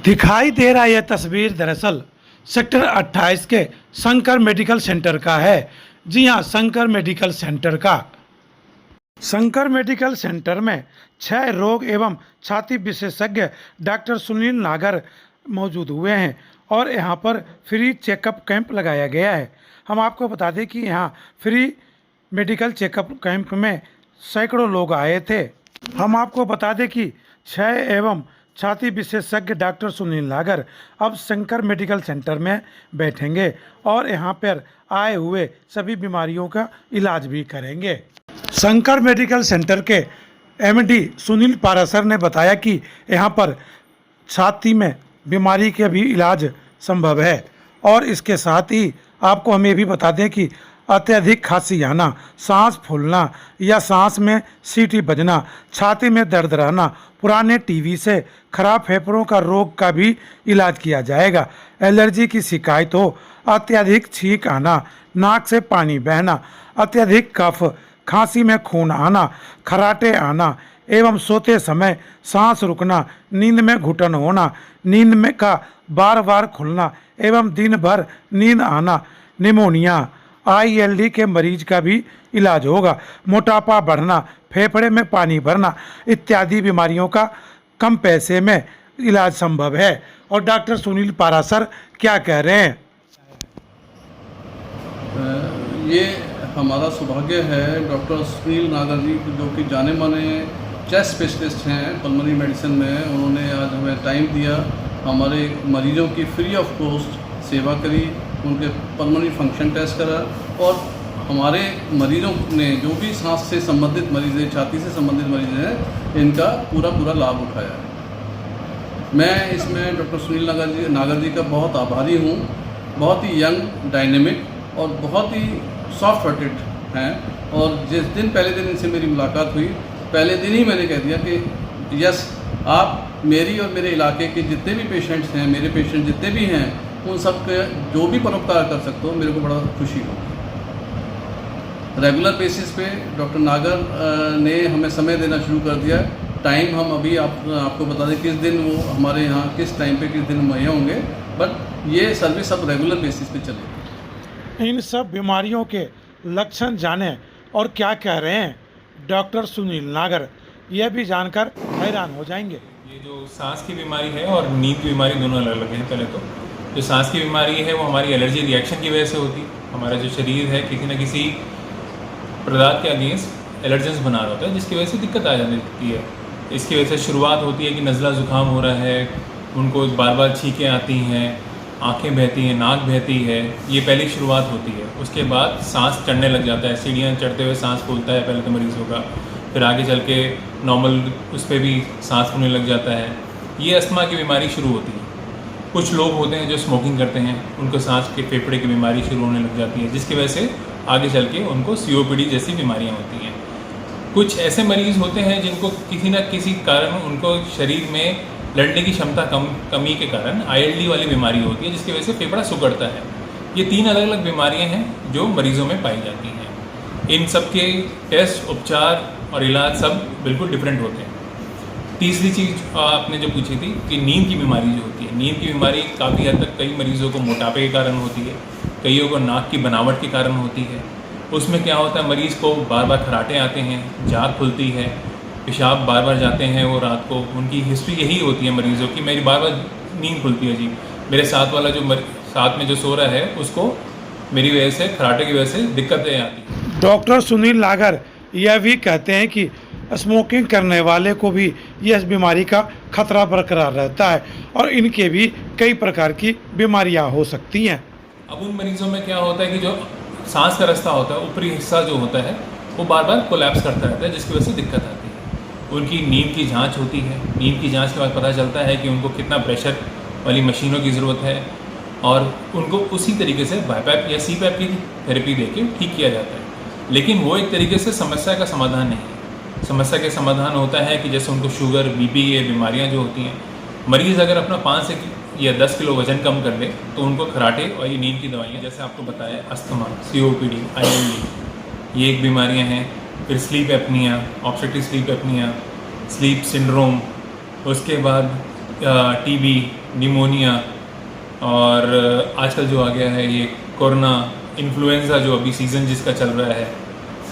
दिखाई दे रहा यह तस्वीर दरअसल सेक्टर 28 के शंकर मेडिकल सेंटर का है। जी हां, शंकर मेडिकल सेंटर का। शंकर मेडिकल सेंटर में 6 रोग एवं छाती विशेषज्ञ डॉक्टर सुनील नागर मौजूद हुए हैं और यहां पर फ्री चेकअप कैंप लगाया गया है। हम आपको बता दें कि यहां फ्री मेडिकल चेकअप कैंप में सैकड़ों लोग आए थे। हम आपको बता दें कि 6 एवं छाती विशेषज्ञ डॉक्टर सुनील नागर अब शंकर मेडिकल सेंटर में बैठेंगे और यहाँ पर आए हुए सभी बीमारियों का इलाज भी करेंगे। शंकर मेडिकल सेंटर के एमडी सुनील पारासर ने बताया कि यहाँ पर छाती में बीमारी के भी इलाज संभव है और इसके साथ ही आपको हम ये भी बता दें कि अत्यधिक खांसी आना, सांस फूलना या सांस में सीटी बजना, छाती में दर्द रहना, पुराने टीवी से खराब फेफड़ों का रोग का भी इलाज किया जाएगा। एलर्जी की शिकायत हो, अत्यधिक छींक आना, नाक से पानी बहना, अत्यधिक कफ, खांसी में खून आना, खराटे आना एवं सोते समय सांस रुकना, नींद में घुटन होना, नींद में का बार बार खुलना एवं दिन भर नींद आना, निमोनिया, ILD के मरीज का भी इलाज होगा। मोटापा बढ़ना, फेफड़े में पानी भरना इत्यादि बीमारियों का कम पैसे में इलाज संभव है। और डॉक्टर सुनील पारासर क्या कह रहे हैं? ये हमारा सौभाग्य है डॉक्टर सुनील नागर जी जो कि जाने माने चेस्ट स्पेशलिस्ट हैं पल्मोनरी मेडिसिन में। उन्होंने आज हमें टाइम दिया, हमारे मरीजों की फ्री ऑफ कॉस्ट सेवा करी, उनके पल्मोनरी फंक्शन टेस्ट करा और हमारे मरीजों ने जो भी सांस से संबंधित मरीज़ हैं, छाती से संबंधित मरीज़ हैं, इनका पूरा लाभ उठाया है। मैं इसमें डॉक्टर सुनील नागर जी का बहुत आभारी हूँ। बहुत ही यंग, डायनेमिक और बहुत ही सॉफ्ट हार्टेड हैं। और जिस दिन पहले दिन इनसे मेरी मुलाकात हुई, पहले दिन ही मैंने कह दिया कि यस, आप मेरी और मेरे इलाके के जितने भी पेशेंट्स हैं, मेरे पेशेंट जितने भी हैं, उन सब के जो भी परोपकार कर सकते हो, मेरे को बड़ा खुशी हो। रेगुलर बेसिस पे डॉक्टर नागर ने हमें समय देना शुरू कर दिया। टाइम हम अभी आपको बता दें किस दिन वो हमारे यहाँ किस टाइम पे किस दिन मुहैया होंगे, बट ये सर्विस अब रेगुलर बेसिस पे चलेगी। इन सब बीमारियों के लक्षण जाने और क्या कह रहे हैं डॉक्टर सुनील नागर, यह भी जानकर हैरान हो जाएंगे। ये जो सांस की बीमारी है और नींद की बीमारी दोनों अलग अलग हैं। पहले तो जो सांस की बीमारी है वो हमारी एलर्जी रिएक्शन की वजह से होती है। हमारा जो शरीर है किसी न किसी पदार्थ के अगेंस्ट एलर्जेंस बना रहा होता है, जिसकी वजह से दिक्कत आ जाती है। इसकी वजह से शुरुआत होती है कि नज़ला ज़ुकाम हो रहा है, उनको बार बार छींकें आती हैं, आंखें बहती हैं, नाक बहती है, ये पहली शुरुआत होती है। उसके बाद सांस चढ़ने लग जाता है, सीढ़ियाँ चढ़ते हुए सांस फूलता है पहले तो मरीज़ों का, फिर आगे चल के नॉर्मल उस पर भी सांस फूलने लग जाता है। ये अस्थमा की बीमारी शुरू होती है। कुछ लोग होते हैं जो स्मोकिंग करते हैं, उनको सांस के फेफड़े की बीमारी शुरू होने लग जाती है, जिसकी वजह से आगे चल के उनको COPD जैसी बीमारियां होती हैं। कुछ ऐसे मरीज़ होते हैं जिनको किसी न किसी कारण उनको शरीर में लड़ने की क्षमता कमी के कारण ILD वाली बीमारी होती है, जिसकी वजह से फेफड़ा सिकुड़ता है। ये 3 अलग अलग बीमारियां हैं जो मरीज़ों में पाई जाती हैं। इन सब के टेस्ट, उपचार और इलाज सब बिल्कुल डिफरेंट होते हैं। तीसरी चीज़ आपने जो पूछी थी कि नींद की बीमारी जो होती है, नींद की बीमारी काफ़ी हद तक कई मरीज़ों को मोटापे के कारण होती है, कईयों को नाक की बनावट के कारण होती है। उसमें क्या होता है, मरीज़ को बार बार खराटे आते हैं, जाग खुलती है, पेशाब बार बार जाते हैं वो रात को। उनकी हिस्ट्री यही होती है मरीज़ों की, मेरी बार बार नींद खुलती है जी, मेरे साथ वाला जो साथ में जो सो रहा है उसको मेरी वजह से, खराटे की वजह से दिक्कतें आती हैं। डॉक्टर सुनील नागर यह भी कहते हैं कि स्मोकिंग करने वाले को भी यह बीमारी का खतरा बरकरार रहता है और इनके भी कई प्रकार की बीमारियां हो सकती हैं। अब उन मरीज़ों में क्या होता है कि जो सांस का रास्ता होता है, ऊपरी हिस्सा जो होता है, वो बार बार कोलैप्स करता रहता है, जिसकी वजह से दिक्कत आती है। उनकी नींद की जांच होती है, नींद की जांच के बाद पता चलता है कि उनको कितना प्रेशर वाली मशीनों की ज़रूरत है और उनको उसी तरीके से BiPAP या CPAP की थेरेपी देके ठीक किया जाता है। लेकिन वो एक तरीके से समस्या का समाधान नहीं है। समस्या का समाधान होता है कि जैसे उनको शुगर, BP ये बीमारियाँ जो होती हैं, मरीज़ अगर अपना 5 से या 10 किलो वज़न कम कर ले तो उनको खराटे और ये नींद की दवाइयाँ, जैसे आपको बताया अस्थमा, COPD, ILD, ये एक बीमारियाँ हैं। फिर sleep apnoea, obstructive sleep apnoea, sleep syndrome, उसके बाद TB, निमोनिया और आजकल जो आ गया है ये कोरोना, इन्फ्लुएंजा जो अभी सीज़न जिसका चल रहा है,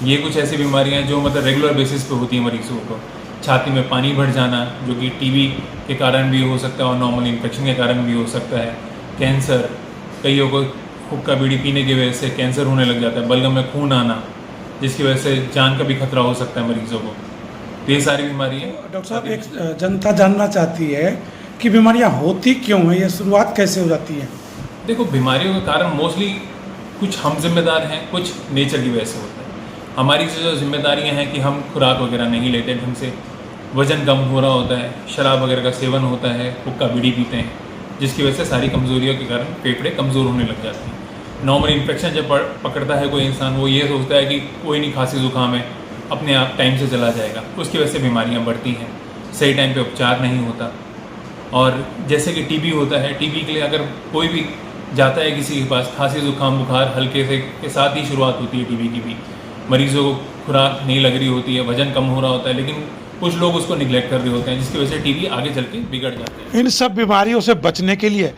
ये कुछ ऐसी बीमारियां हैं जो मतलब रेगुलर बेसिस पे होती हैं मरीज़ों को। छाती में पानी भर जाना जो कि टीबी के कारण भी हो सकता है और नॉर्मल इन्फेक्शन के कारण भी हो सकता है। कैंसर, कईयों को हुक्का बीड़ी पीने की वजह से कैंसर होने लग जाता है। बलगम में खून आना जिसकी वजह से जान का भी खतरा हो सकता है मरीज़ों को। तो ये सारी बीमारियाँ। डॉक्टर साहब, एक जनता जानना चाहती है कि बीमारियां होती क्यों हैं, ये शुरुआत कैसे हो जाती है? देखो, बीमारियों का कारण मोस्टली कुछ हम जिम्मेदार हैं, कुछ नेचर की वजह से होता है। हमारी जो जिम्मेदारियां हैं कि हम खुराक वगैरह नहीं लेते ढंग से, वज़न कम हो रहा होता है, शराब वगैरह का सेवन होता है, हुक्का बीड़ी पीते हैं, जिसकी वजह से सारी कमज़ोरियों के कारण फेफड़े कमज़ोर होने लग जाते हैं। नॉर्मल इन्फेक्शन जब पकड़ता है कोई इंसान, वो ये सोचता है कि कोई नहीं, खांसी ज़ुकाम है, अपने आप टाइम से चला जाएगा। उसकी वजह से बीमारियाँ बढ़ती हैं, सही टाइम पे उपचार नहीं होता। और जैसे कि टीबी होता है, टीबी के लिए अगर कोई भी जाता है किसी के पास, खांसी ज़ुकाम बुखार हल्के से के साथ ही शुरुआत होती है टीबी की भी। मरीज़ों को खुराक नहीं लग रही होती है, वज़न कम हो रहा होता है, लेकिन कुछ लोग उसको निगलेक्ट कर रहे होते हैं, जिसकी वजह से टीबी आगे चल के बिगड़ जाते हैं। इन सब बीमारियों से बचने के लिए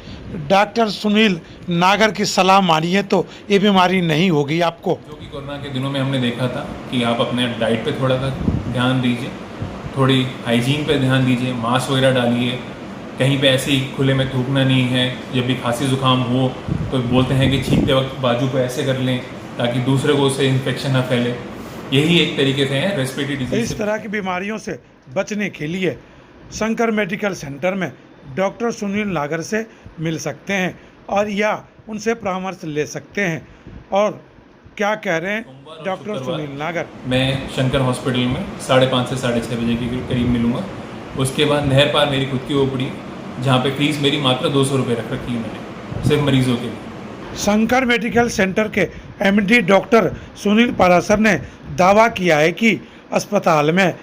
डॉक्टर सुनील नागर की सलाह मानिए तो ये बीमारी नहीं होगी आपको। जो कि कोरोना के दिनों में हमने देखा था कि आप अपने डाइट पे थोड़ा सा ध्यान दीजिए, थोड़ी हाइजीन पे ध्यान दीजिए, मास्क वगैरह डालिए, कहीं पे ऐसे ही खुले में थूकना नहीं है। जब भी खांसी ज़ुकाम हो तो बोलते हैं कि छींकते वक्त बाजू को ऐसे कर लें ताकि दूसरे को उससे इन्फेक्शन ना फैले। यही एक तरीके से है रेस्पिरेटरी डिजीज। इस तरह की बीमारियों से बचने के लिए शंकर मेडिकल सेंटर में डॉक्टर सुनील नागर से मिल सकते हैं और या उनसे परामर्श ले सकते हैं। और क्या कह रहे हैं डॉक्टर सुनील नागर? मैं शंकर हॉस्पिटल में 5:30 से 6:30 बजे के करीब मिलूँगा। उसके बाद नहर पार मेरी खुद की ओपीडी, जहाँ पे फीस मेरी मात्र 200 रुपये रख रखी है मैंने, सिर्फ मरीजों के लिए। शंकर मेडिकल सेंटर के एमडी डॉक्टर सुनील पारासर ने दावा किया है कि अस्पताल में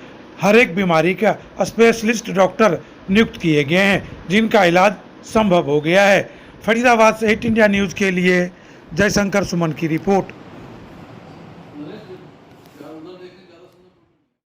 हर एक बीमारी का स्पेशलिस्ट डॉक्टर नियुक्त किए गए हैं, जिनका इलाज संभव हो गया है। फरीदाबाद से हिट इंडिया न्यूज़ के लिए जयशंकर सुमन की रिपोर्ट।